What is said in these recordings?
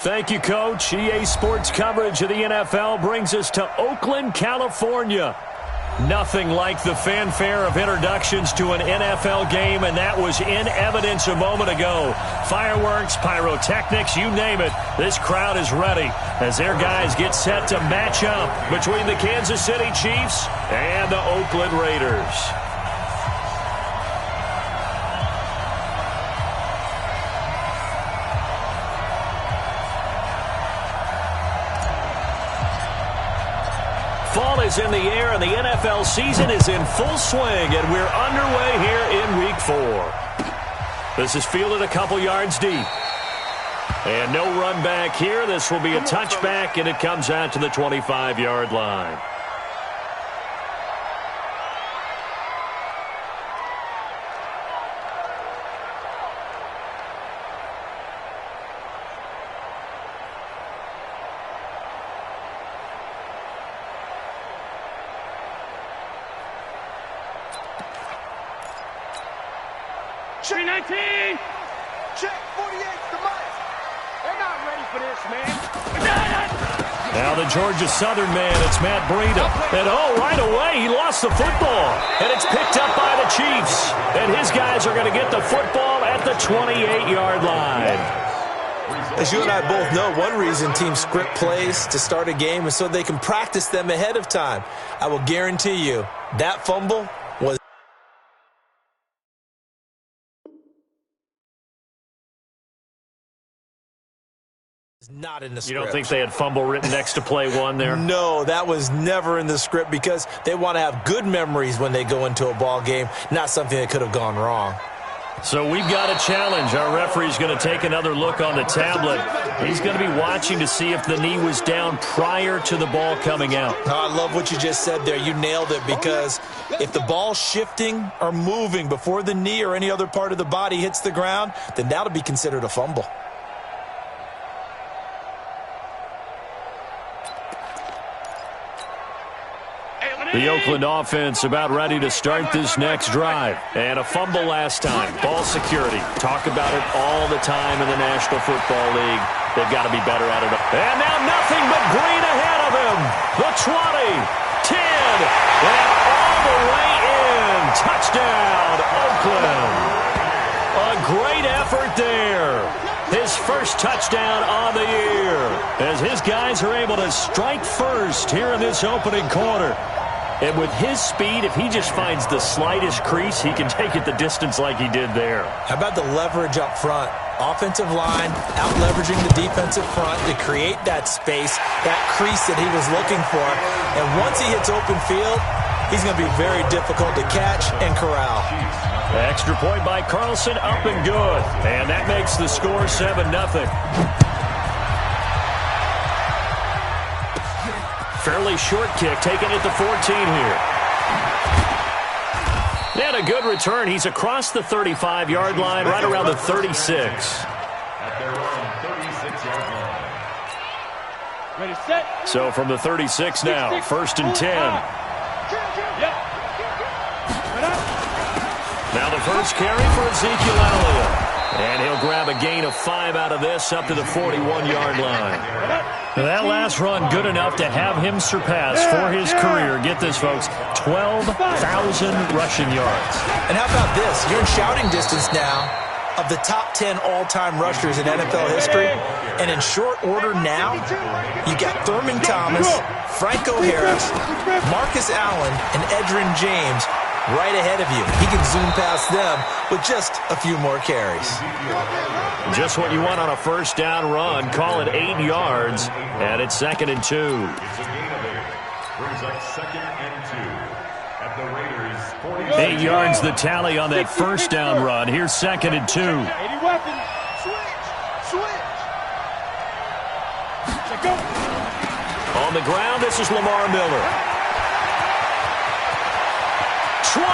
Thank you, Coach. EA Sports coverage of the NFL brings us to Oakland, California. Nothing like the fanfare of introductions to an NFL game, and that was in evidence a moment ago. Fireworks, pyrotechnics, you name it. This crowd is ready as their guys get set to match up between the Kansas City Chiefs and the Oakland Raiders. Fall is in the air, and the NFL season is in full swing, and we're underway here in Week 4. This is fielded a couple yards deep. And no run back here. This will be a touchback, and it comes out to the 25-yard line. Check 19! Check 48 to Mike. They're not ready for this, man. Now the Georgia Southern man, it's Matt Breida. And right away, he lost the football. And it's picked up by the Chiefs. And his guys are going to get the football at the 28-yard line. As you and I both know, one reason teams script plays to start a game is so they can practice them ahead of time. I will guarantee you that fumble was not in the script. You don't think they had fumble written next to play one there? No, that was never in the script because they want to have good memories when they go into a ball game, not something that could have gone wrong. So we've got a challenge. Our referee's going to take another look on the tablet. He's going to be watching to see if the knee was down prior to the ball coming out. I love what you just said there. You nailed it, because if the ball's shifting or moving before the knee or any other part of the body hits the ground, then that'll be considered a fumble. The Oakland offense about ready to start this next drive. And a fumble last time. Ball security. Talk about it all the time in the National Football League. They've got to be better at it. And now nothing but green ahead of him. The 20, 10, and all the way in. Touchdown, Oakland. A great effort there. His first touchdown on the year, as his guys are able to strike first here in this opening quarter. And with his speed, if he just finds the slightest crease, he can take it the distance like he did there. How about the leverage up front? Offensive line out-leveraging the defensive front to create that space, that crease that he was looking for. And once he hits open field, he's going to be very difficult to catch and corral. Extra point by Carlson, up and good. And that makes the score 7-0. Fairly short kick, taken at the 14 here. And a good return. He's across the 35-yard line, right around the 36. Ready, set. So from the 36 now, 1st and 10. Now the first carry for Ezekiel Elliott. And he'll grab a gain of 5 out of this, up to the 41-yard line. That last run good enough to have him surpass for his career. Get this, folks, 12,000 rushing yards. And how about this? You're in shouting distance now of the top 10 all-time rushers in NFL history. And in short order now, you got Thurman Thomas, Franco Harris, Marcus Allen, and Edgerrin James right ahead of you. He can zoom past them with just a few more carries. Just what you want on a first down run. Call it 8 yards, and it's 2nd and 2. Brings up 2nd and 2 at the Raiders' 8 yards the tally on that first down run. Here's 2nd and 2. 80 weapons. Switch. Go. On the ground, this is Lamar Miller. 20.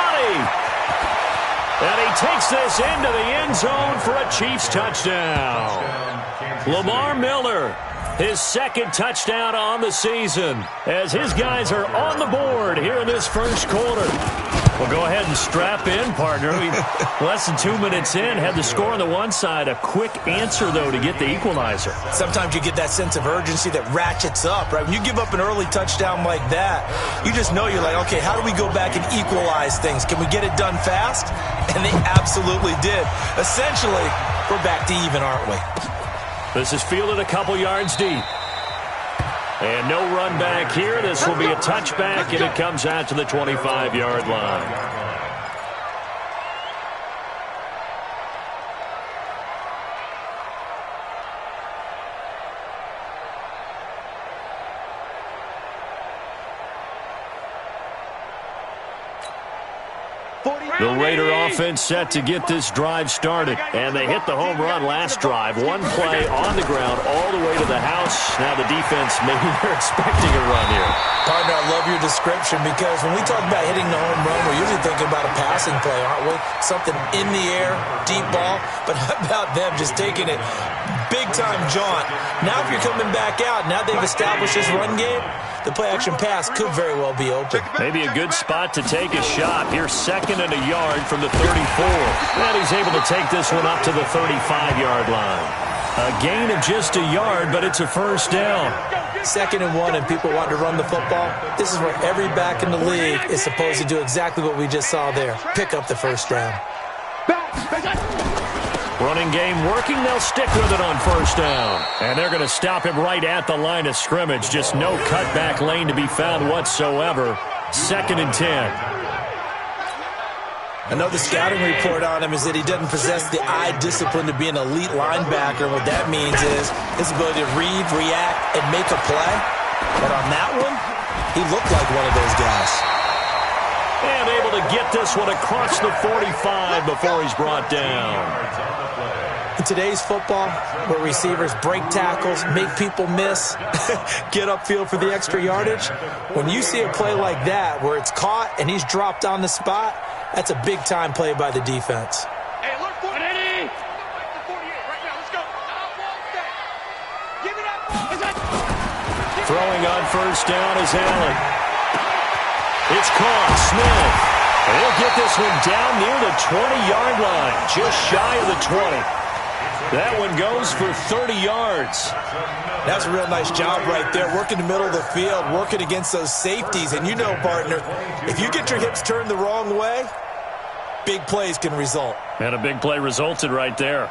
And he takes this into the end zone for a Chiefs touchdown. Lamar Miller, His second touchdown on the season as his guys are on the board here in this first quarter. Well, go ahead and strap in, partner. Less than 2 minutes in, had the score on the one side. A quick answer, though, to get the equalizer. Sometimes you get that sense of urgency that ratchets up, right? When you give up an early touchdown like that, you just know you're like, okay, how do we go back and equalize things? Can we get it done fast? And they absolutely did. Essentially, we're back to even, aren't we? This is fielded a couple yards deep. And no run back here. This will be a touchback, and it comes out to the 25-yard line. The Raider offense set to get this drive started. And they hit the home run last drive. One play on the ground all the way to the house. Now the defense, maybe they're expecting a run here. Partner, I love your description because when we talk about hitting the home run, we're usually thinking about a passing play, aren't we? Something in the air, deep ball. But how about them just taking it big-time jaunt? Now if you're coming back out, now they've established this run game, the play-action pass could very well be open. Maybe a good spot to take a shot. Here's second and a yard from the 34. And he's able to take this one up to the 35-yard line. A gain of just a yard, but it's a first down. 2nd and 1, and people want to run the football. This is where every back in the league is supposed to do exactly what we just saw there. Pick up the first down. Running game working. They'll stick with it on first down. And they're going to stop him right at the line of scrimmage. Just no cutback lane to be found whatsoever. 2nd and 10. I know the scouting report on him is that he doesn't possess the eye discipline to be an elite linebacker. What that means is his ability to read, react, and make a play. But on that one, he looked like one of those guys. And able to get this one across the 45 before he's brought down. In today's football, where receivers break tackles, make people miss, get upfield for the extra yardage, when you see a play like that where it's caught and he's dropped on the spot, that's a big-time play by the defense. Hey, look for it, Eddie! 48 right now, let's go. Give it up. Throwing on first down is Allen. It's caught. Smith. And he'll get this one down near the 20-yard line, just shy of the 20. That one goes for 30 yards. That's a real nice job right there, working the middle of the field, working against those safeties. And you know, partner, if you get your hips turned the wrong way, big plays can result. And a big play resulted right there.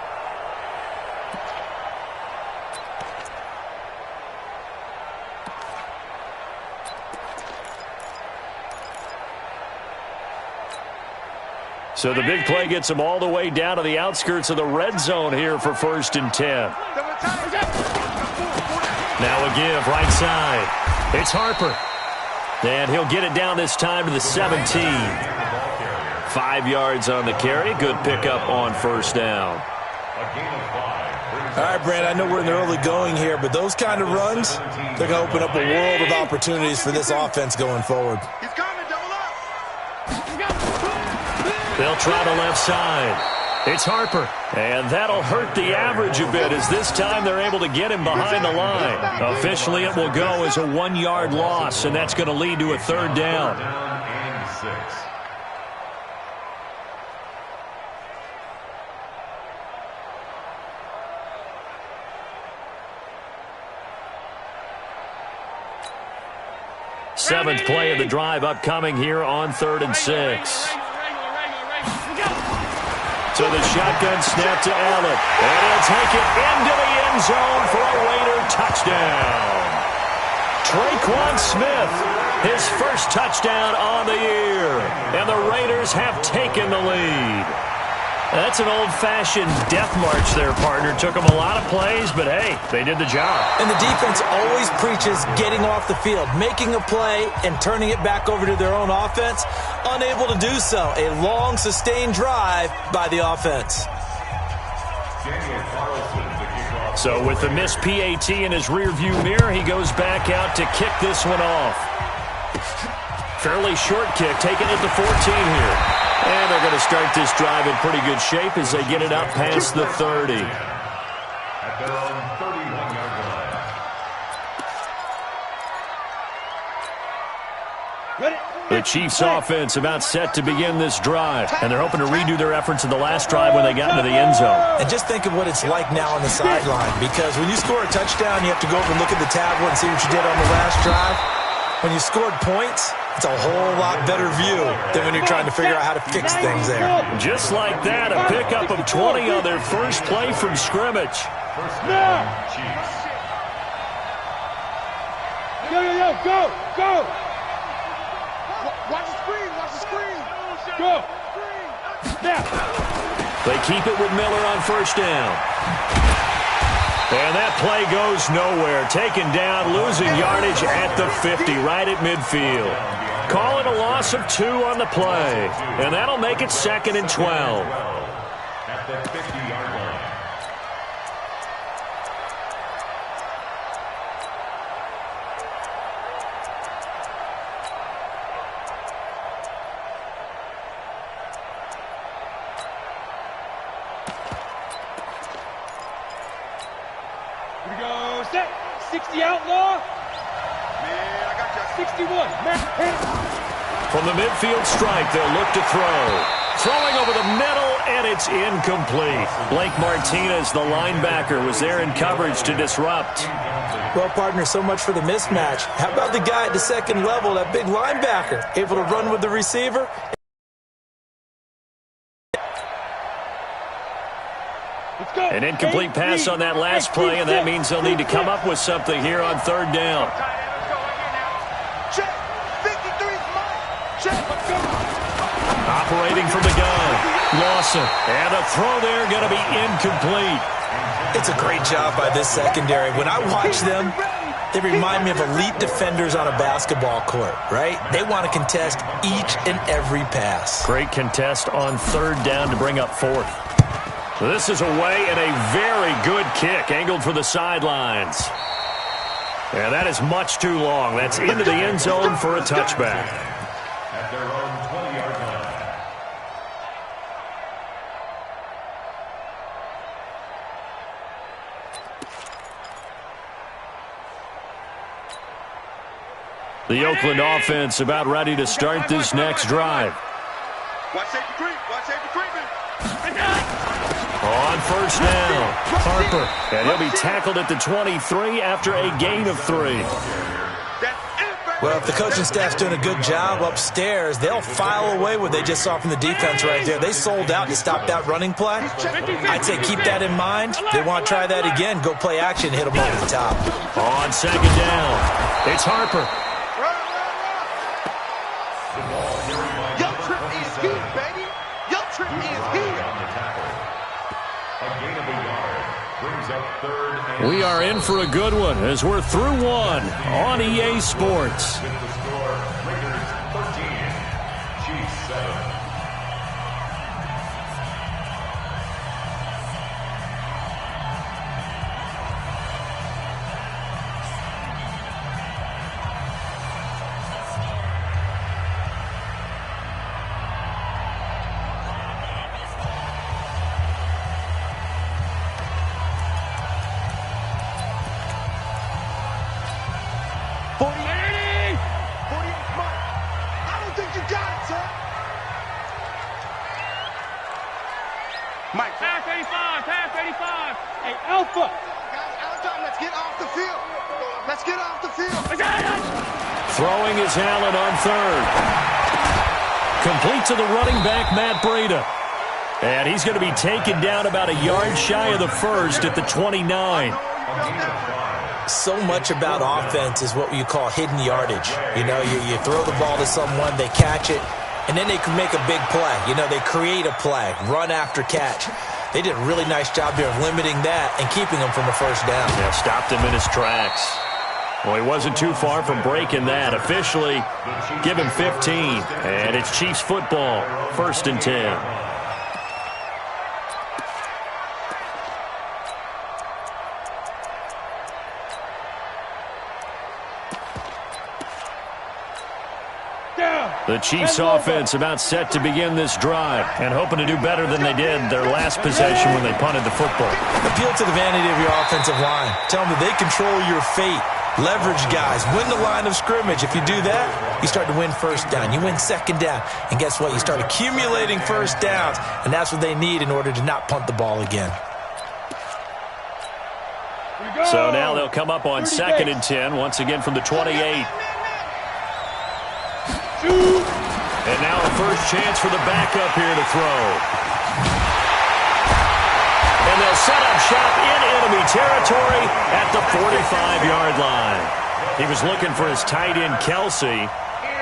So the big play gets him all the way down to the outskirts of the red zone here for 1st and 10. Now a give right side. It's Harper. And he'll get it down this time to the 17. 5 yards on the carry. Good pickup on first down. All right, Brand, I know we're in the early going here, but those kind of runs, they're going to open up a world of opportunities for this offense going forward. He's coming, double up. They'll try the left side. It's Harper. And that'll hurt the average a bit as this time they're able to get him behind the line. Officially, it will go as a 1-yard loss, and that's going to lead to a 3rd down. Seventh play of the drive upcoming here on 3rd and 6. So the shotgun snap to Allen. And he'll take it into the end zone for a Raider touchdown. Traquan Smith, his first touchdown on the year. And the Raiders have taken the lead. That's an old-fashioned death march there, partner. Took them a lot of plays, but hey, they did the job. And the defense always preaches getting off the field, making a play and turning it back over to their own offense. Unable to do so. A long, sustained drive by the offense. So with the missed PAT in his rearview mirror, he goes back out to kick this one off. Fairly short kick, taken at the 14 here. And they're going to start this drive in pretty good shape as they get it up past the 30. The Chiefs offense about set to begin this drive, and they're hoping to redo their efforts in the last drive when they got into the end zone. And just think of what it's like now on the sideline, because when you score a touchdown, you have to go over and look at the tablet and see what you did on the last drive. When you scored points, it's a whole lot better view than when you're trying to figure out how to fix things there. Just like that, a pickup of 20 on their first play from scrimmage. First down, Chiefs. Go! Watch the screen! Go! Now! They keep it with Miller on first down. And that play goes nowhere. Taken down, losing yardage at the 50, right at midfield. Call it a loss of 2 on the play. And that'll make it 2nd and 12. At the 50-yard line. Here we go, set. 60 outlaw. Man, I got you. 61. From the midfield stripe, they'll look to throw. Throwing over the middle, and it's incomplete. Blake Martinez, the linebacker, was there in coverage to disrupt. Well, partner, so much for the mismatch. How about the guy at the second level, that big linebacker, able to run with the receiver? An incomplete pass on that last play, and that means they'll need to come up with something here on third down. Check. 53's mine. Check. Let's go. Operating from the gun. Lawson. And a throw there going to be incomplete. It's a great job by this secondary. When I watch them, they remind me of elite defenders on a basketball court, right? They want to contest each and every pass. Great contest on third down to bring up 4th. This is away, and a very good kick angled for the sidelines. And that is much too long. That's into the end zone for a touchback. At their own 20-yard line. The Oakland offense about ready to start this next drive. Watch safety creep. On first down, Harper. And he'll be tackled at the 23 after a gain of 3. Well, if the coaching staff's doing a good job upstairs, they'll file away what they just saw from the defense right there. They sold out to stop that running play. I'd say keep that in mind. They want to try that again. Go play action, hit them over the top. On second down, it's Harper. Young Trip is here, baby. Young Trip is here. A gain of a yard brings up third and We are in for a good one as we're through one on EA Sports. with the score, Raiders 13, Chiefs 7. Mike. Pass 85. Hey, Alpha. Guys, out of time. Let's get off the field. Throwing is Allen on third. Complete to the running back, Matt Breida. And he's going to be taken down about a yard shy of the first at the 29. So much about offense is what you call hidden yardage. You know, you throw the ball to someone, they catch it, and then they can make a big play. You know, they create a play, run after catch. They did a really nice job there of limiting that and keeping him from a first down. Yeah, stopped him in his tracks. Well, he wasn't too far from breaking that. Officially, give him 15. And it's Chiefs football, 1st and 10. The Chiefs offense about set to begin this drive and hoping to do better than they did their last possession when they punted the football. Appeal to the vanity of your offensive line. Tell them that they control your fate. Leverage guys. Win the line of scrimmage. If you do that, you start to win first down. You win second down. And guess what? You start accumulating first downs. And that's what they need in order to not punt the ball again. So now they'll come up on 2nd and 10, once again from the 28. And now a first chance for the backup here to throw. And they'll set up shop in enemy territory at the 45-yard line. He was looking for his tight end, Kelsey.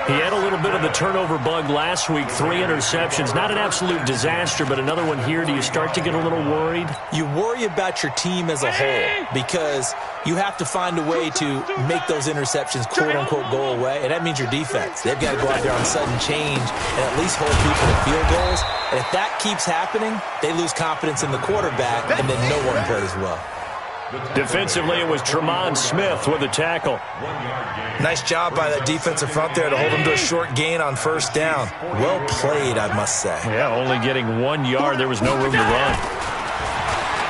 He had a little bit of the turnover bug last week, 3 interceptions. Not an absolute disaster, but another one here. Do you start to get a little worried? You worry about your team as a whole because you have to find a way to make those interceptions, quote-unquote, go away. And that means your defense. They've got to go out there on sudden change and at least hold people to field goals. And if that keeps happening, they lose confidence in the quarterback, and then no one plays well. Defensively, it was Tremont Smith with a tackle. Nice job by that defensive front there to hold him to a short gain on first down. Well played, I must say. Yeah, only getting 1 yard. There was no room to run.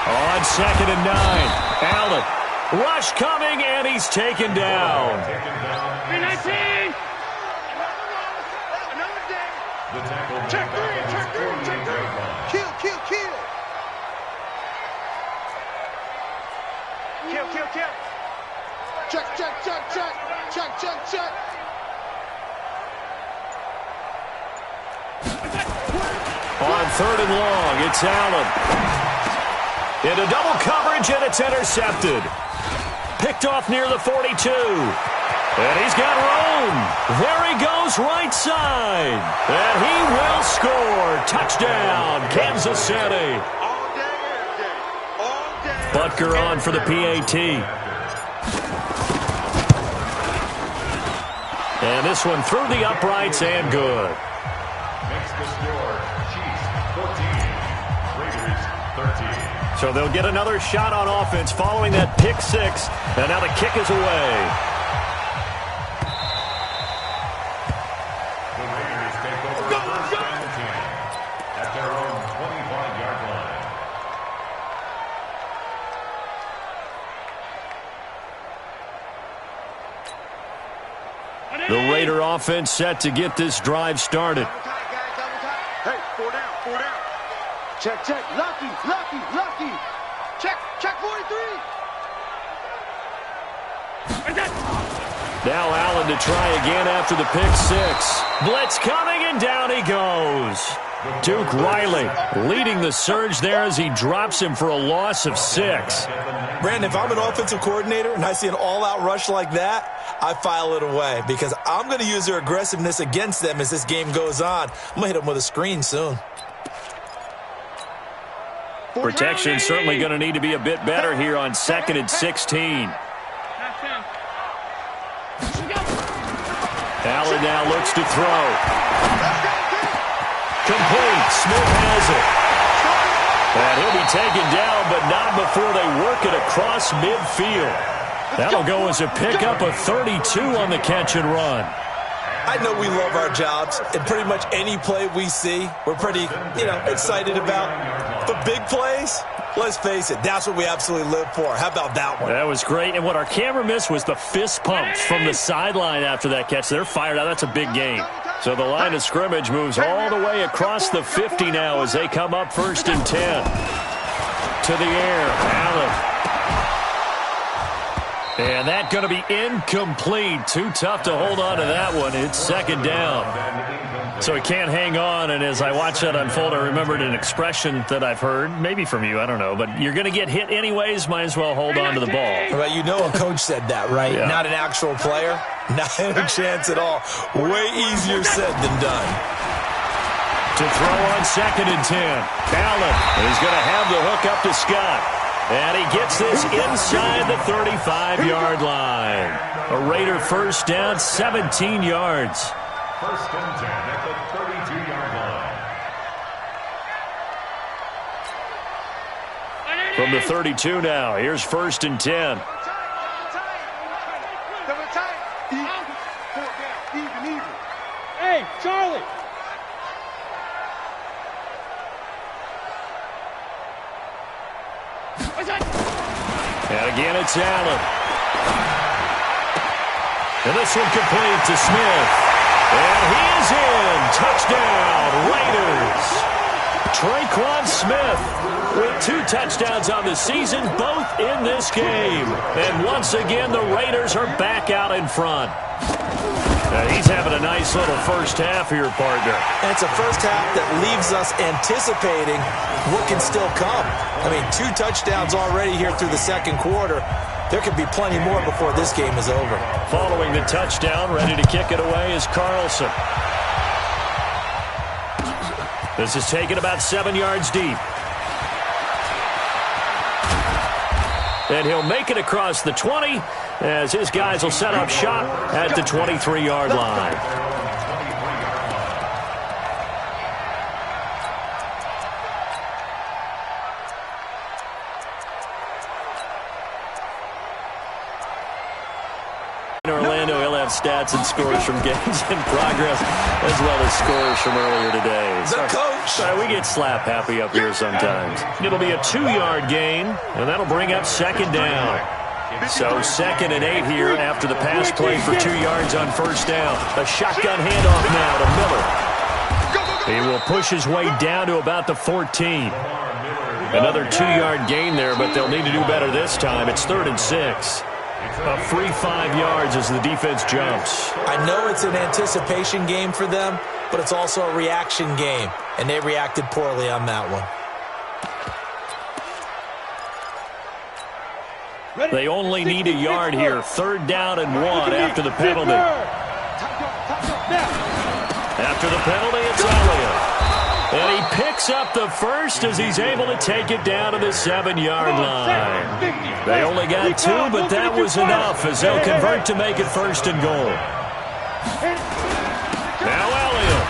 On 2nd and 9, Allen. Rush coming, and he's taken down. 319. Check 3, check 3, check 3. Kill, kill, kill. Kill, kill, kill. Check, check, check, check. Check, check, check. On 3rd and long, it's Allen. Into double coverage, and it's intercepted. Picked off near the 42. And he's got room. There he goes, right side. And he will score. Touchdown, Kansas City. All day, every day. All day. Butker on for the PAT. And this one through the uprights and good. Makes the score Chiefs 14, Raiders 13. So they'll get another shot on offense following that pick 6. And now the kick is away. The Raiders take over first and 10 at their own 25-yard line. The Raider offense set to get this drive started. Double tight, guys, double tight. Hey, 4 down, 4 down. Check, check. Lucky, lucky, lucky. Check, check 43. Now Allen to try again after the pick 6. Blitz coming, and down he goes. Duke Riley leading the surge there as he drops him for a loss of 6. Brandon, if I'm an offensive coordinator and I see an all-out rush like that, I file it away because I'm going to use their aggressiveness against them as this game goes on. I'm going to hit them with a screen soon. Protection certainly going to need to be a bit better here on 2nd and 16. Allen now looks to throw. Complete. Smith has it. And he'll be taken down, but not before they work it across midfield. That'll go as a pickup of 32 on the catch and run. I know we love our jobs, and pretty much any play we see, we're pretty, excited about. But big plays, let's face it, that's what we absolutely live for. How about that one? That was great, and what our camera missed was the fist pumps from the sideline after that catch. They're fired out. That's a big game. So the line of scrimmage moves all the way across the 50 now as they come up 1st and 10. To the air, Allen. And that going to be incomplete. Too tough to hold on to that one. It's 2nd down. So he can't hang on, and as I watch that unfold, I remembered an expression that I've heard, maybe from you, I don't know, but you're going to get hit anyways, might as well hold on to the ball. Well, a coach said that, right? Yeah. Not an actual player. Not a chance at all. Way easier said than done. To throw on 2nd and 10. Allen is going to have the hook up to Scott. And he gets this inside the 35-yard line. A Raider first down, 17 yards. 1st and 10 at the 32-yard line. From the 32 now, here's 1st and 10. Double tight. Even. Hey, Charlie. And again, it's Allen. And this one complete to Smith. And he is in. Touchdown, Raiders. Traquan Smith with 2 touchdowns on the season, both in this game. And once again, the Raiders are back out in front. He's having a nice little first half here, partner. And it's a first half that leaves us anticipating what can still come. I mean, 2 touchdowns already here through the second quarter. There could be plenty more before this game is over. Following the touchdown, ready to kick it away is Carlson. This is taken about 7 yards deep. And he'll make it across the 20 as his guys will set up shop at the 23-yard line. Orlando, he'll have stats and scores from games in progress as well as scores from earlier today. The coach. Sorry, we get slap happy up here sometimes. It'll be a 2-yard gain, and that'll bring up second down. So 2nd and 8 here after the pass play for 2 yards on first down. A shotgun handoff now to Miller. He will push his way down to about the 14. Another 2-yard gain there, but they'll need to do better this time. It's 3rd and 6. A free 5 yards as the defense jumps. I know it's an anticipation game for them, but it's also a reaction game, and they reacted poorly on that one. They only need a yard here. 3rd down and 1 after the penalty. After the penalty, it's Elliott. And he picks up the first as he's able to take it down to the 7-yard line. They only got 2, but that was enough as they'll convert to make it 1st and goal. Now Elliott.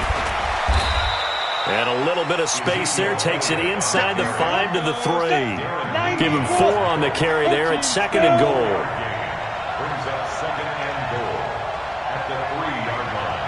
And a little bit of space there. Takes it inside the 5 to the 3. Give him 4 on the carry there at 2nd and goal. Brings up 2nd and goal at the 3-yard line.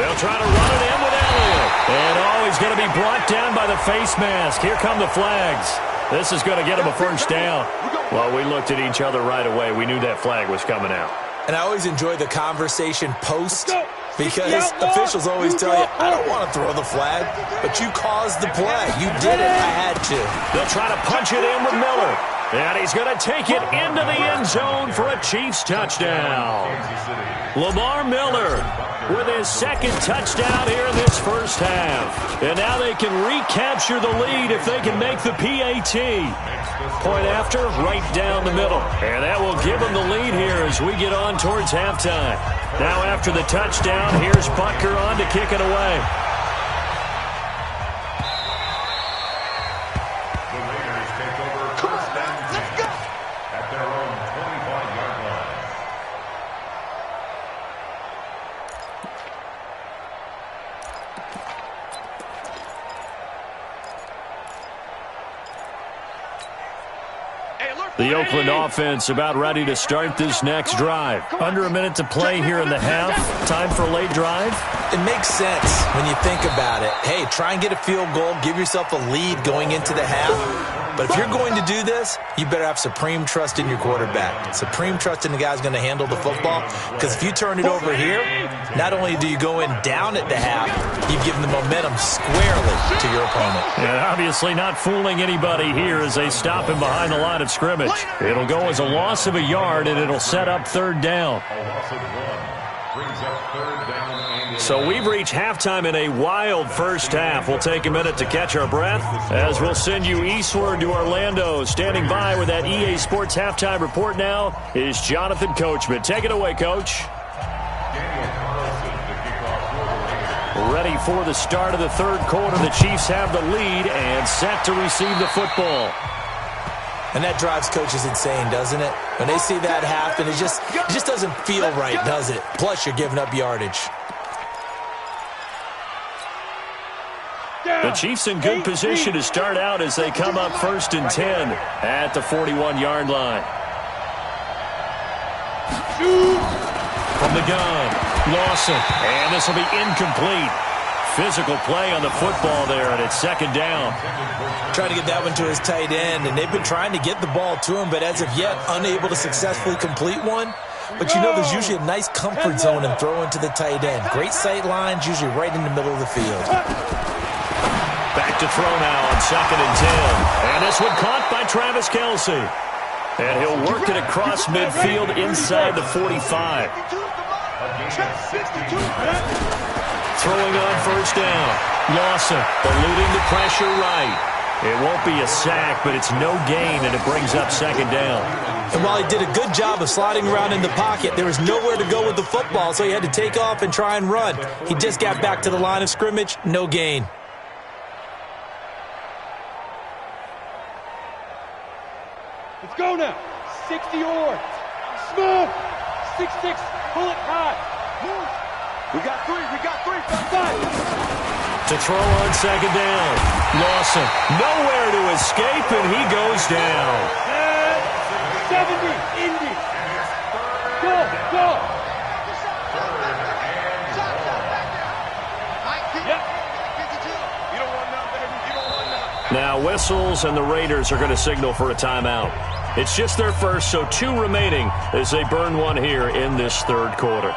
They'll try to run it in with Elliott. And he's going to be brought down by the face mask. Here come the flags. This is going to get him a 1st down. Well, we looked at each other right away. We knew that flag was coming out. And I always enjoy the conversation post because officials always tell you, I don't want to throw the flag, but you caused the play. You did it. I had to. They'll try to punch it in with Miller. And he's going to take it into the end zone for a Chiefs touchdown. Lamar Miller with his 2nd touchdown here in this first half. And now they can recapture the lead if they can make the PAT. Point after, right down the middle. And that will give them the lead here as we get on towards halftime. Now after the touchdown, here's Butker on to kick it away. The Raiders take over 1st and 10 at their own 25-yard line. The Oakland offense about ready to start this next drive. Under a minute to play here in the half. Time for a late drive. It makes sense when you think about it. Hey, try and get a field goal. Give yourself a lead going into the half. But if you're going to do this, you better have supreme trust in your quarterback. Supreme trust in the guy who's going to handle the football. Because if you turn it over here, not only do you go in down at the half, you've given the momentum squarely to your opponent. And obviously not fooling anybody here as they stop him behind the line of scrimmage. It'll go as a loss of a yard, and it'll set up 3rd down. A loss of 1 brings up 3rd down and So we've reached halftime in a wild first half. We'll take a minute to catch our breath as we'll send you eastward to Orlando. Standing by with that EA Sports halftime report now is Jonathan Coachman. Take it away, Coach. Ready for the start of the 3rd quarter. The Chiefs have the lead and set to receive the football. And that drives coaches insane, doesn't it? When they see that happen, it just doesn't feel right, does it? Plus, you're giving up yardage. The Chiefs in good position to start out as they come up 1st and 10 at the 41-yard line. From the gun, Lawson, and this will be incomplete. physical play on the football there, and it's second down. Trying to get that one to his tight end, and they've been trying to get the ball to him, but as of yet, unable to successfully complete one. But you know there's usually a nice comfort zone in throwing to the tight end. Great sight lines, usually right in the middle of the field. Back to throw now on 2nd and 10. And this one caught by Travis Kelce. And he'll work it across midfield inside the 45. Throwing on first down. Lawson eluding the pressure right. It won't be a sack, but it's no gain, and it brings up second down. And while he did a good job of sliding around in the pocket, there was nowhere to go with the football, so he had to take off and try and run. He just got back to the line of scrimmage, no gain. Let's go now. 60 yards. Smooth. 6-6. Pull it high. Move. We got three. 5. To throw on second down. Lawson nowhere to escape, and he goes down. 70. Indy. Go. Now whistles, and the Raiders are going to signal for a timeout. It's just their first, so 2 remaining as they burn one here in this third quarter.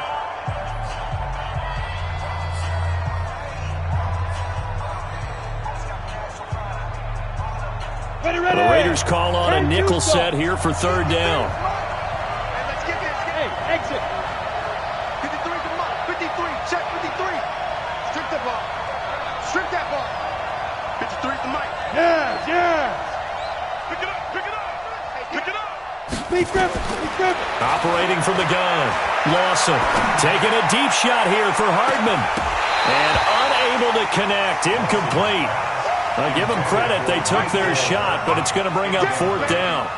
The Raiders call on a nickel set here for third down. Let's get this. Hey, exit. 53, come on. 53, check 53. Strip the ball. Strip that ball. 53 the mic. Yes. Pick it up. Speed Griffin. Operating from the gun. Lawson taking a deep shot here for Hardman. And unable to connect. Incomplete. I'll give them credit. They took their shot, but it's going to bring up fourth down.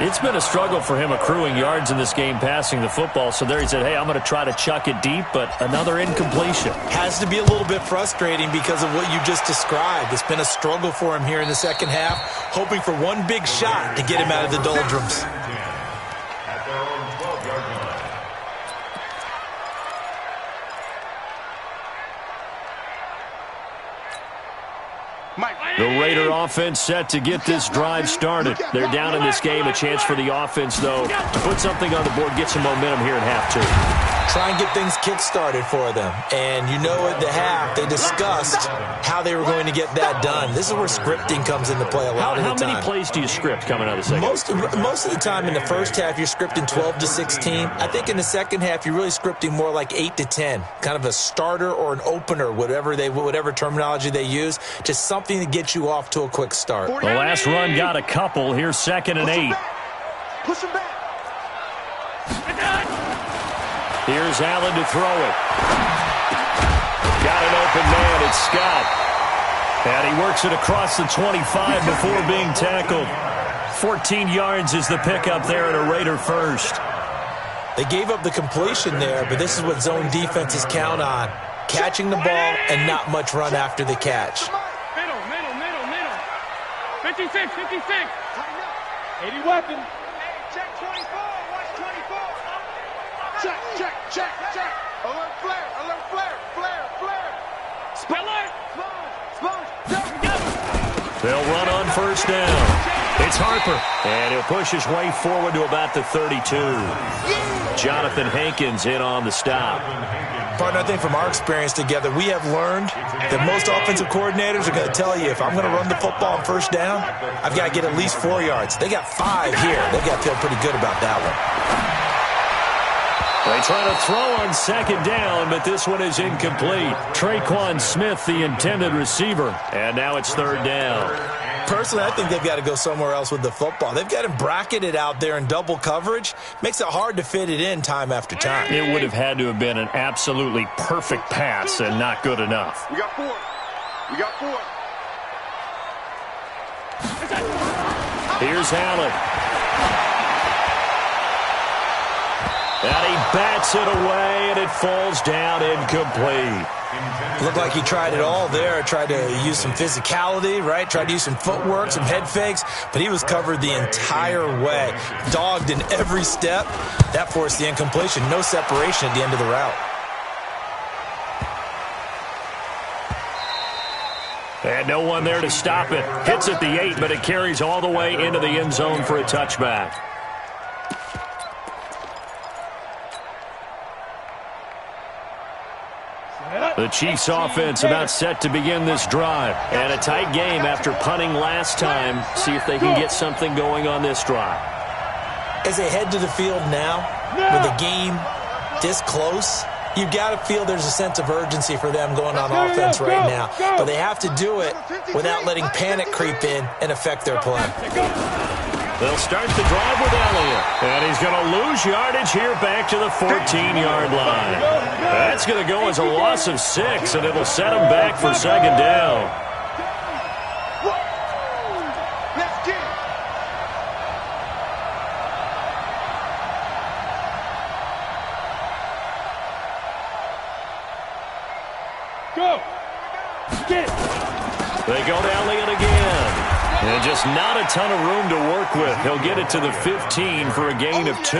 It's been a struggle for him accruing yards in this game passing the football. So there he said, hey, I'm going to try to chuck it deep, but another incompletion. Has to be a little bit frustrating because of what you just described. It's been a struggle for him here in the second half, hoping for one big shot to get him out of the doldrums. The Raider offense set to get this drive started. They're down in this game. A chance for the offense, though, to put something on the board, get some momentum here in half 2. Try and get things kick-started for them. And you know at the half, they discussed how they were going to get that done. This is where scripting comes into play a lot of the time. How many plays do you script coming out of the second? Most of the time in the first half, you're scripting 12 to 16. I think in the second half, you're really scripting more like 8 to 10. Kind of a starter or an opener, whatever terminology they use. Just something to get you off to a quick start. The last run got a couple. Here's 2nd and 8. Push him back. Here's Allen to throw it. Got an open man. It's Scott. And he works it across the 25 before being tackled. 14 yards is the pickup there at a Raider first. They gave up the completion there, but this is what zone defenses count on. Catching the ball and not much run after the catch. Middle. 56. 80 weapon. Check 24. Watch 24. Check. Alert flare. Sponge. They'll run on first down. It's Harper, and he'll push his way forward to about the 32. Jonathan Hankins in on the stop. Partner, I think from our experience together, we have learned that most offensive coordinators are going to tell you, if I'm going to run the football on first down, I've got to get at least 4 yards. They got 5 here. They've got to feel pretty good about that one. They try to throw on second down, but this one is incomplete. Traquan Smith, the intended receiver, and now it's third down. Personally, I think they've got to go somewhere else with the football. They've got him bracketed out there in double coverage. Makes it hard to fit it in time after time. It would have had to have been an absolutely perfect pass and not good enough. We got 4. Here's Allen. And he bats it away, and it falls down incomplete. Looked like he tried it all there. Tried to use some physicality, right? Tried to use some footwork, some head fakes, but he was covered the entire way. Dogged in every step. That forced the incompletion. No separation at the end of the route. And no one there to stop it. Hits at the 8, but it carries all the way into the end zone for a touchback. The Chiefs offense about set to begin this drive. And a tight game after punting last time. See if they can get something going on this drive. As they head to the field now, with the game this close, you've got to feel there's a sense of urgency for them going on offense right now. But they have to do it without letting panic creep in and affect their play. They'll start the drive with Elliott. And he's going to lose yardage here back to the 14-yard line. That's going to go as a loss of 6, and it'll set him back for second down. Let's get it. Go. Get it. They go to Elliott again. And just not a ton of room to work with. He'll get it to the 15 for a gain of 2.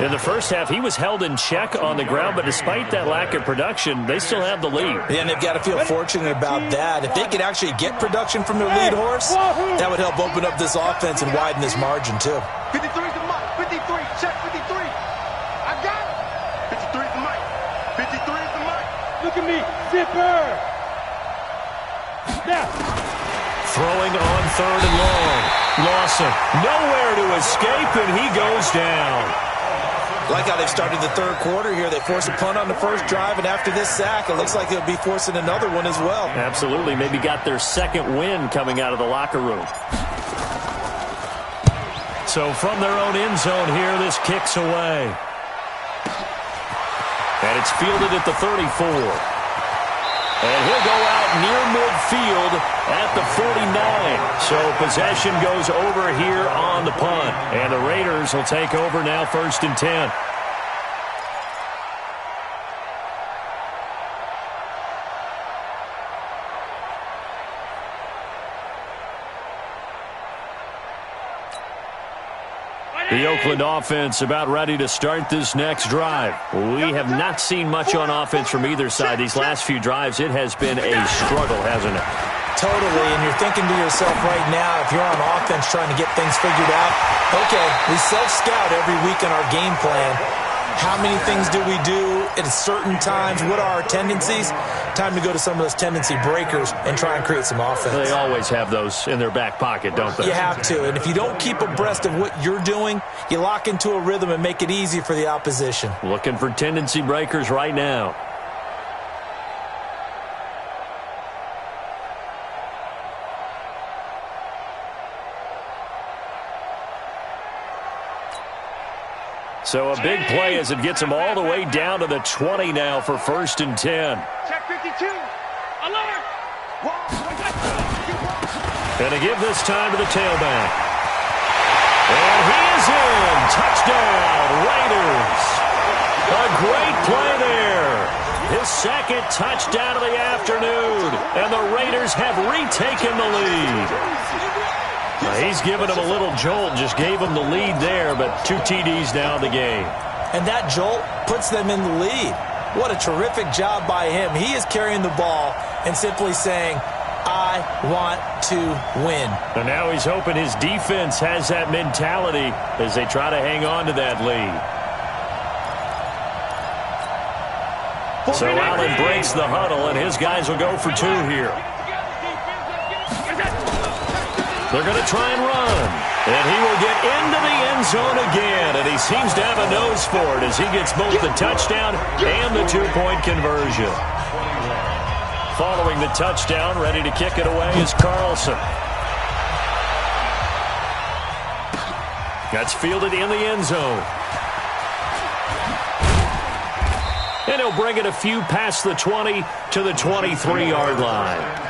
In the first half, he was held in check on the ground, but despite that lack of production, they still have the lead. And they've got to feel fortunate about that. If they could actually get production from their lead horse, that would help open up this offense and widen this margin, too. 53 is the mic. 53. Check 53. I got it. 53 is the mic. 53 is the mic. Look at me. Zipper. Now. Throwing on 3rd and long. Lawson nowhere to escape, and he goes down. Like how they've started the third quarter here. They force a punt on the first drive, and after this sack, it looks like they'll be forcing another one as well. Absolutely. Maybe got their second win coming out of the locker room. So from their own end zone here, this kicks away. And it's fielded at the 34. And he'll go out near midfield at the 49. So possession goes over here on the punt. And the Raiders will take over now 1st and 10. The Oakland offense about ready to start this next drive. We have not seen much on offense from either side. These last few drives, it has been a struggle, hasn't it? Totally, and you're thinking to yourself right now, if you're on offense trying to get things figured out, okay, we self-scout every week in our game plan. How many things do we do at certain times? What are our tendencies? Time to go to some of those tendency breakers and try and create some offense. They always have those in their back pocket, don't they? You have to, and if you don't keep abreast of what you're doing, you lock into a rhythm and make it easy for the opposition. Looking for tendency breakers right now. So a big play as it gets them all the way down to the 20 now for 1st and 10. Check 52. Alert. And to give this time to the tailback. And he is in. Touchdown, Raiders. A great play there. His second touchdown of the afternoon. And the Raiders have retaken the lead. He's given him a little jolt, just gave him the lead there, but 2 TDs now in the game. And that jolt puts them in the lead. What a terrific job by him. He is carrying the ball and simply saying, I want to win. And now he's hoping his defense has that mentality as they try to hang on to that lead. So Allen breaks the huddle, and his guys will go for 2 here. They're going to try and run. And he will get into the end zone again. And he seems to have a nose for it as he gets both the touchdown and the 2-point conversion. Following the touchdown, ready to kick it away is Carlson. That's fielded in the end zone. And he'll bring it a few past the 20 to the 23-yard line.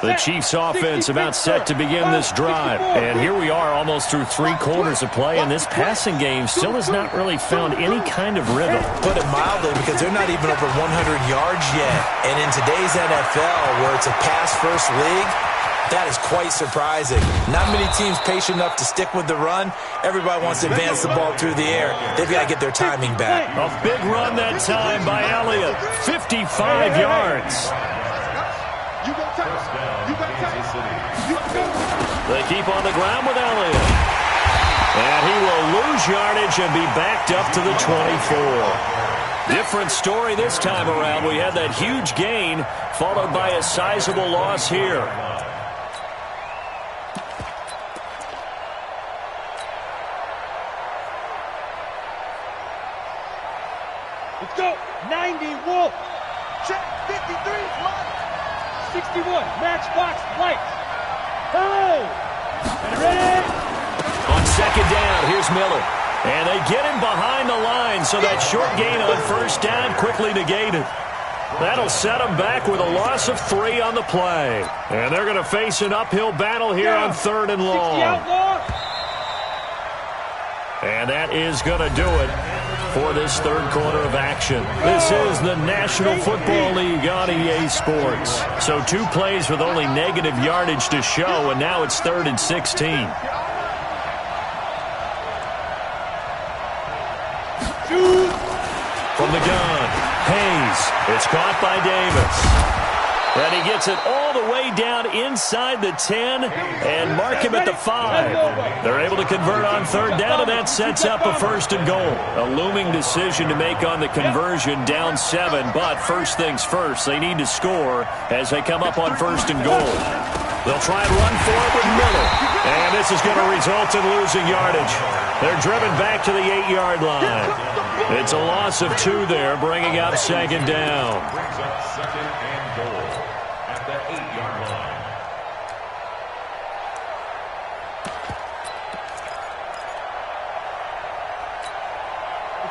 The Chiefs offense about set to begin this drive. And here we are almost through 3 quarters of play, and this passing game still has not really found any kind of rhythm. Put it mildly, because they're not even over 100 yards yet. And in today's NFL, where it's a pass-first league, That is quite surprising. Not many teams patient enough to stick with the run. Everybody wants to advance the ball through the air. They've got to get their timing back. A big run that time by Elliott. 55 yards. You go tight. You got tight. You go. They keep on the ground with Elliott. And he will lose yardage and be backed up to the 24. Different story this time around. We had that huge gain followed by a sizable loss here. Let's go. 90, Wolf. Check. 53, Mike. 61, matchbox, lights. Hey! Ready? On second down, here's Miller. And they get him behind the line, so that short gain on first down quickly negated. That'll set them back with a loss of 3 on the play. And they're going to face an uphill battle here on 3rd and long. And that is going to do it for this third quarter of action. This is the National Football League on EA Sports. So 2 plays with only negative yardage to show, and now it's 3rd and 16. From the gun, Hayes. It's caught by Davis. And he gets it all the way down inside the 10 and mark him at the 5. They're able to convert on 3rd down, and that sets up a 1st and goal. A looming decision to make on the conversion, down 7. But first things first, they need to score as they come up on 1st and goal. They'll try and run for it with Miller. And this is going to result in losing yardage. They're driven back to the 8-yard line. It's a loss of 2 there, bringing up 2nd down. Brings up 2nd and goal at the 8-yard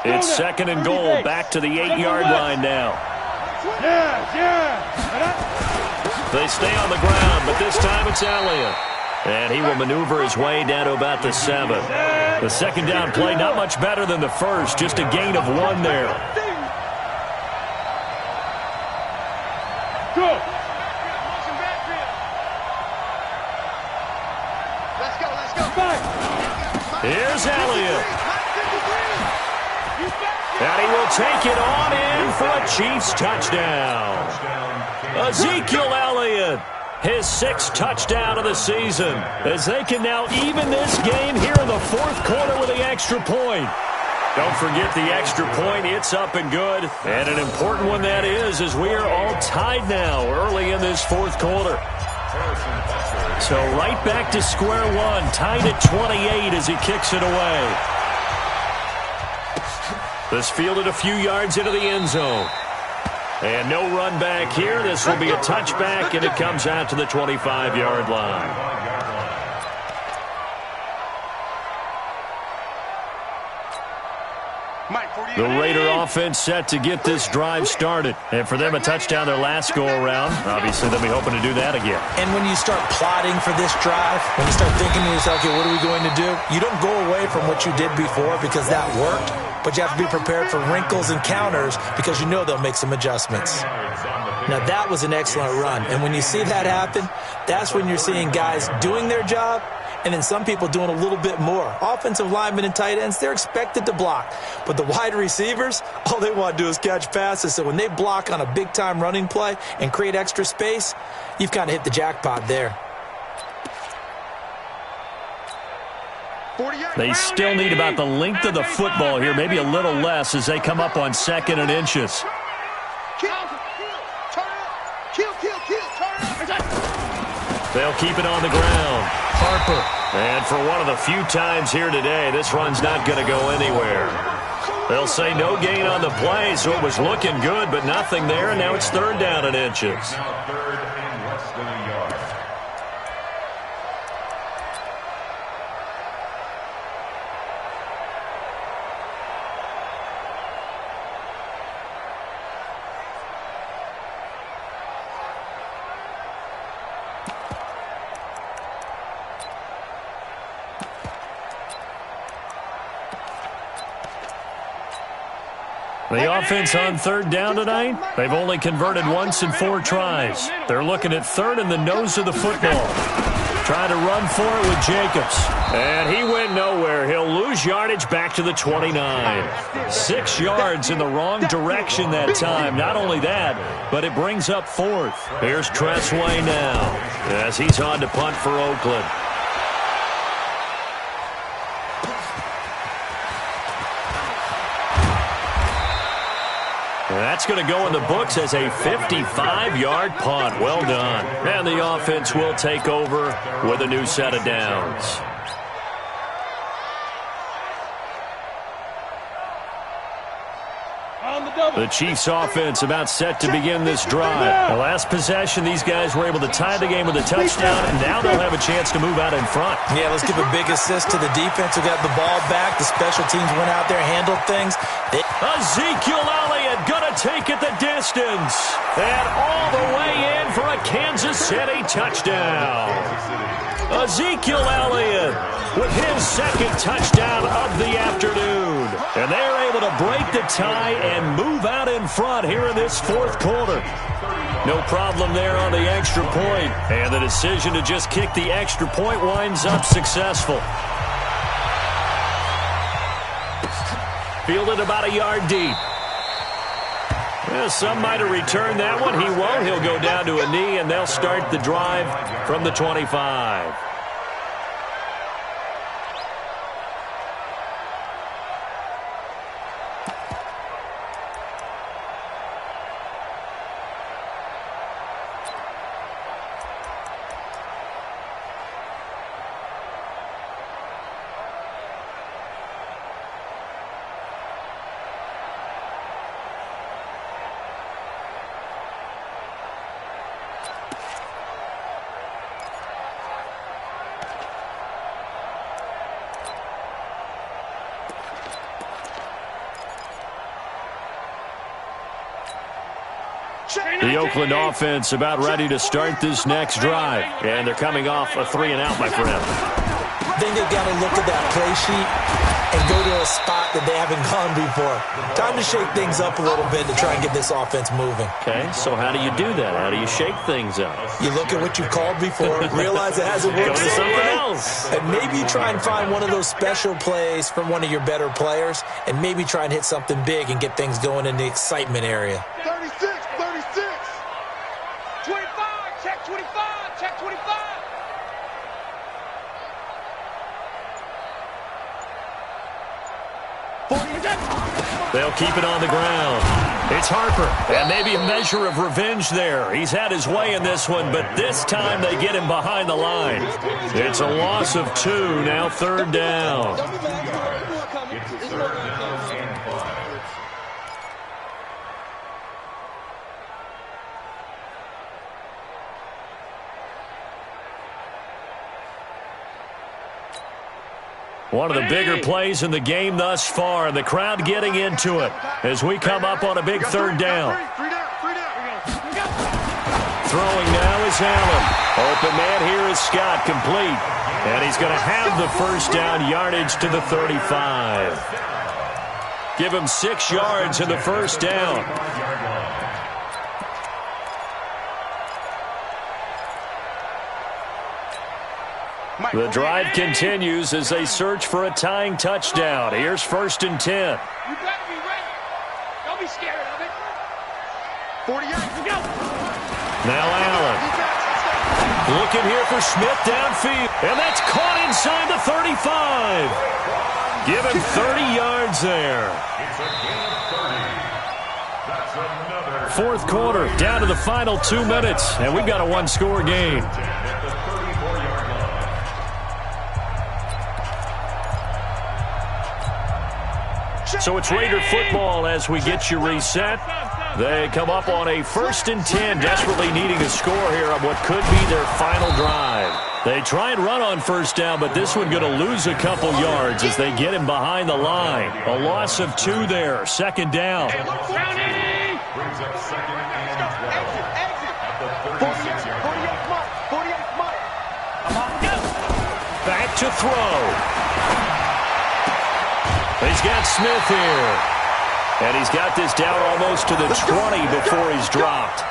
line. It's 2nd and goal, back to the 8-yard line now. They stay on the ground, but this time it's Elliott. And he will maneuver his way down to about the 7. The second down play not much better than the first, just a gain of 1 there. Go. Let's go, let's go. Here's Elliott. And he will take it on in for a Chiefs touchdown. Ezekiel Elliott, his 6th touchdown of the season, as they can now even this game here in the 4th quarter with the extra point. Don't forget the extra point. It's up and good. And an important one that is, as we are all tied now early in this 4th quarter. So right back to square one, tied at 28 as he kicks it away. This fielded a few yards into the end zone. And no run back here. This will be a touchback, and it comes out to the 25-yard line. The Raider offense set to get this drive started. And for them, a touchdown their last go-around. Obviously, they'll be hoping to do that again. And when you start plotting for this drive, when you start thinking to yourself, okay, what are we going to do? You don't go away from what you did before because that worked. But you have to be prepared for wrinkles and counters because you know they'll make some adjustments. Now, that was an excellent run. And when you see that happen, that's when you're seeing guys doing their job and then some people doing a little bit more. Offensive linemen and tight ends, they're expected to block. But the wide receivers, all they want to do is catch passes. So when they block on a big-time running play and create extra space, you've kind of hit the jackpot there. They still need about the length of the football here, maybe a little less as they come up on 2nd and inches. They'll keep it on the ground. Harper. And for one of the few times here today, this run's not going to go anywhere. They'll say no gain on the play, so it was looking good, but nothing there, and now it's 3rd down and inches. Now 3rd and less than a yard. The offense on third down tonight, they've only converted once in 4 tries. They're looking at third in the nose of the football. Trying to run for it with Jacobs. And he went nowhere. He'll lose yardage back to the 29. 6 yards in the wrong direction that time. Not only that, but it brings up 4th. Here's Tressway now as he's on to punt for Oakland. That's going to go in the books as a 55-yard punt. Well done. And the offense will take over with a new set of downs. The Chiefs offense about set to begin this drive. The last possession, these guys were able to tie the game with a touchdown, and now they'll have a chance to move out in front. Yeah, let's give a big assist to the defense who got the ball back. The special teams went out there, handled things. Ezekiel Elliott gonna take it the distance. And all the way in for a Kansas City touchdown. Ezekiel Elliott with his second touchdown of the afternoon. And they're able to break the tie and move out in front here in this 4th quarter. No problem there on the extra point. And the decision to just kick the extra point winds up successful. Fielded about a yard deep. Well, some might have returned that one. He won't. He'll go down to a knee, and they'll start the drive from the 25. The Oakland offense about ready to start this next drive. And they're coming off a 3-and-out, my friend. I think they've got to look at that play sheet and go to a spot that they haven't gone before. Time to shake things up a little bit to try and get this offense moving. Okay, so how do you do that? How do you shake things up? You look at what you called before, realize it hasn't worked. Go to something else. And maybe you try and find one of those special plays from one of your better players, and maybe try and hit something big and get things going in the excitement area. 36, 36. 25, check 25, check 25. They'll keep it on the ground. It's Harper, and maybe a measure of revenge there. He's had his way in this one, but this time they get him behind the line. It's a loss of 2, now 3rd down. It's 3rd down and 5. One of the bigger plays in the game thus far, and the crowd getting into it as we come up on a big 3rd down. Throwing now is Allen. Open man here is Scott, complete. And he's going to have the 1st down, yardage to the 35. Give him 6 yards in the 1st down. The drive continues as they search for a tying touchdown. Here's 1st and 10. You better be ready. Don't be scared of it. 48. Go. Now Allen. Looking here for Smith downfield. And that's caught inside the 35. Give him 30 yards there. It's a gain of 30. That's another 4th quarter, down to the final 2 minutes. And we've got a 1-score game. at the 34-yard line. So it's Raider football as we get you reset. They come up on a 1st and 10, desperately needing a score here on what could be their final drive. They try and run on 1st down, but this one going to lose a couple yards as they get him behind the line. A loss of 2 there, 2nd down. Brings up 2nd and 12 at the 36-yard line. 48 Back to throw. He's got Smith here. And he's got this down almost to the 20 before he's dropped.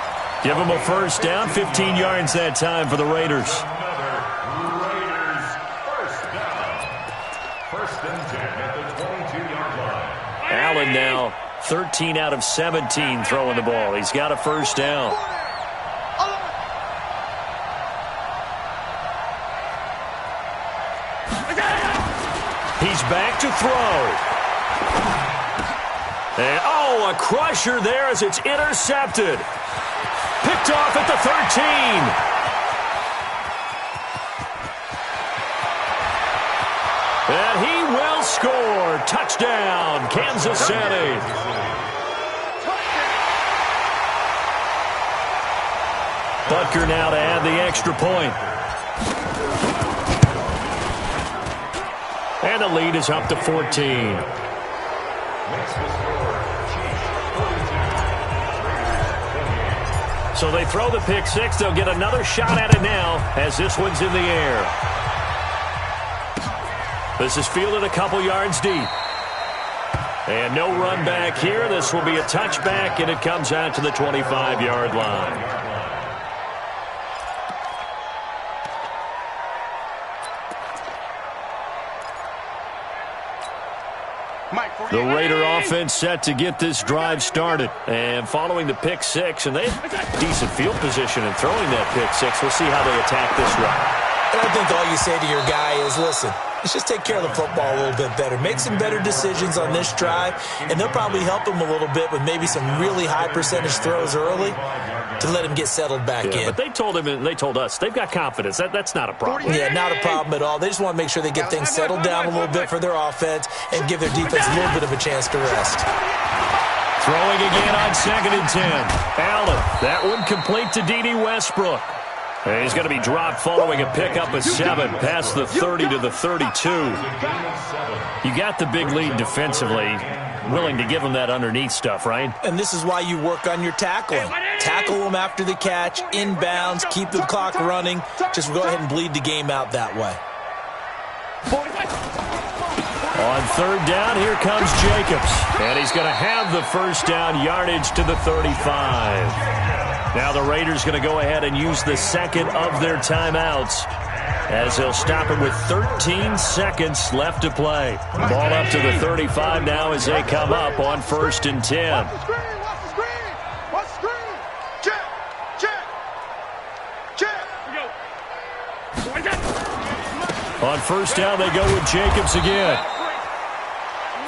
Give him a first down, 15 yards that time for the Raiders. Raiders first down. First and 10 at the 22-yard line. Allen now 13 out of 17 throwing the ball. He's got a first down. He's back to throw. And, a crusher there as it's intercepted. Picked off at the 13. And he will score. Touchdown, Kansas City. Butker now to add the extra point. And the lead is up to 14. So they throw the pick six. They'll get another shot at it now as this one's in the air. This is fielded a couple yards deep. And no run back here. This will be a touchback, and it comes out to the 25-yard line. The Raider offense set to get this drive started. And following the pick six, and they have decent field position in throwing that pick six. We'll see how they attack this run. And I think all you say to your guy is, listen, let's just take care of the football a little bit better. Make some better decisions on this drive, and they'll probably help him a little bit with maybe some really high percentage throws early to let him get settled back in. But they told him and they told us they've got confidence. That's not a problem. Yeah, not a problem at all. They just want to make sure they get things settled down a little bit for their offense and give their defense a little bit of a chance to rest. Throwing again on 2nd and 10. Allen, that one complete to D.D. Westbrook. And he's going to be dropped following a pickup of 7 past the 30 to the 32. You got the big lead defensively. Willing to give him that underneath stuff, right? And this is why you work on your tackling. Tackle them after the catch, inbounds, keep the clock running. Just go ahead and bleed the game out that way. On 3rd down, here comes Jacobs. And he's going to have the first down yardage to the 35. Now the Raiders going to go ahead and use the second of their timeouts as they'll stop it with 13 seconds left to play. Ball up to the 35 now as they come up on 1st and 10. Watch the screen, watch the screen, watch the screen. Check, check, check. On 1st down, they go with Jacobs again.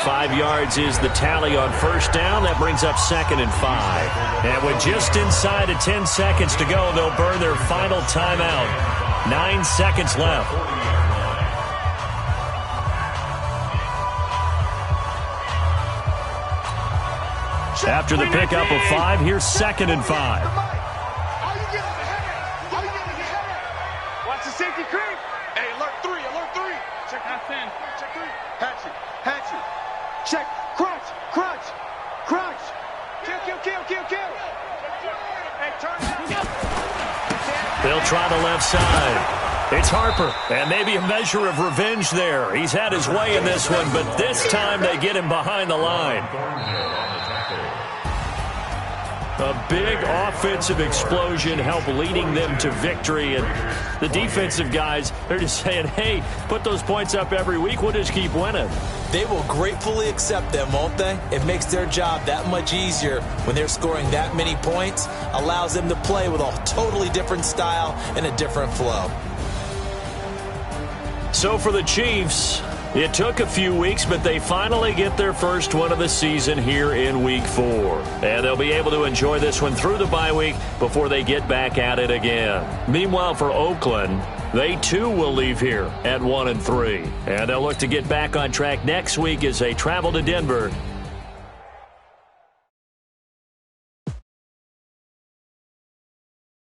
5 yards is the tally on 1st down. That brings up 2nd and 5. And with just inside of 10 seconds to go, they'll burn their final timeout. 9 seconds left. After the pickup of 5, here's 2nd and 5. Watch the safety creep. Hey, alert 3, alert 3. Check that 10. Check 3. Hatchet, hatchet. Check, crunch, crunch, crunch. Kill, kill, kill, kill, kill. Hey, turn. They'll try the left side. It's Harper, and maybe a measure of revenge there. He's had his way in this one, but this time they get him behind the line. A big offensive explosion helped leading them to victory, and the defensive guys, they're just saying, hey, put those points up every week, we'll just keep winning. They will gratefully accept them, won't they? It makes their job that much easier when they're scoring that many points, allows them to play with a totally different style and a different flow. So for the Chiefs, it took a few weeks, but they finally get their first one of the season here in Week 4. And they'll be able to enjoy this one through the bye week before they get back at it again. Meanwhile, for Oakland, they too will leave here at 1-3. And they'll look to get back on track next week as they travel to Denver